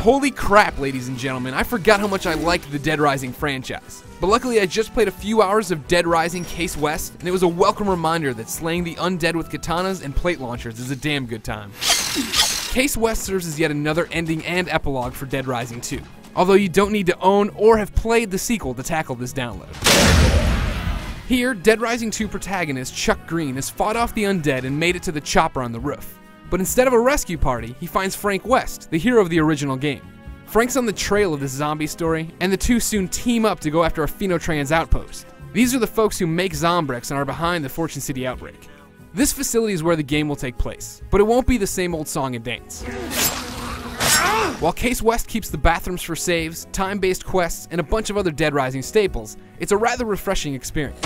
Holy crap, ladies and gentlemen, I forgot how much I liked the Dead Rising franchise. But luckily I just played a few hours of Dead Rising Case West, and it was a welcome reminder that slaying the undead with katanas and plate launchers is a damn good time. Case West serves as yet another ending and epilogue for Dead Rising 2, although you don't need to own or have played the sequel to tackle this download. Here, Dead Rising 2 protagonist Chuck Green has fought off the undead and made it to the chopper on the roof. But instead of a rescue party, he finds Frank West, the hero of the original game. Frank's on the trail of this zombie story, and the two soon team up to go after a Phenotrans outpost. These are the folks who make Zombrex and are behind the Fortune City outbreak. This facility is where the game will take place, but it won't be the same old song and dance. While Case West keeps the bathrooms for saves, time-based quests, and a bunch of other Dead Rising staples, it's a rather refreshing experience.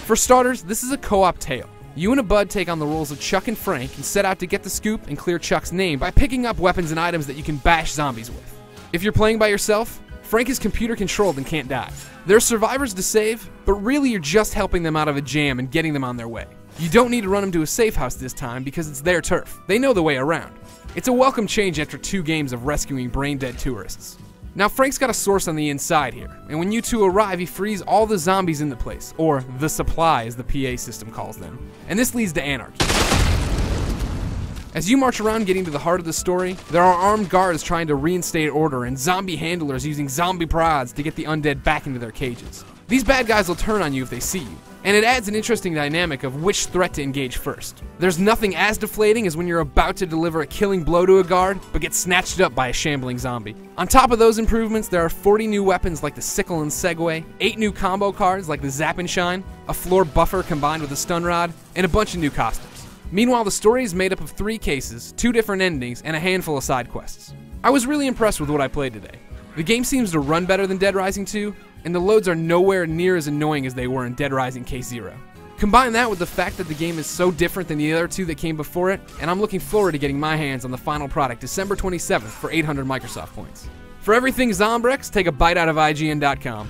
For starters, this is a co-op tale. You and a bud take on the roles of Chuck and Frank and set out to get the scoop and clear Chuck's name by picking up weapons and items that you can bash zombies with. If you're playing by yourself, Frank is computer controlled and can't die. There are survivors to save, but really you're just helping them out of a jam and getting them on their way. You don't need to run them to a safe house this time because it's their turf. They know the way around. It's a welcome change after 2 games of rescuing brain-dead tourists. Now Frank's got a source on the inside here, and when you two arrive he frees all the zombies in the place, or the supply as the PA system calls them, and this leads to anarchy. As you march around getting to the heart of the story, there are armed guards trying to reinstate order and zombie handlers using zombie prods to get the undead back into their cages. These bad guys will turn on you if they see you, and it adds an interesting dynamic of which threat to engage first. There's nothing as deflating as when you're about to deliver a killing blow to a guard, but get snatched up by a shambling zombie. On top of those improvements, there are 40 new weapons like the Sickle and Segway, 8 new combo cards like the Zap and Shine, a floor buffer combined with a stun rod, and a bunch of new costumes. Meanwhile, the story is made up of 3 cases, 2 different endings, and a handful of side quests. I was really impressed with what I played today. The game seems to run better than Dead Rising 2, and the loads are nowhere near as annoying as they were in Dead Rising Case Zero. Combine that with the fact that the game is so different than the other 2 that came before it, and I'm looking forward to getting my hands on the final product December 27th for 800 Microsoft points. For everything Zombrex, take a bite out of IGN.com.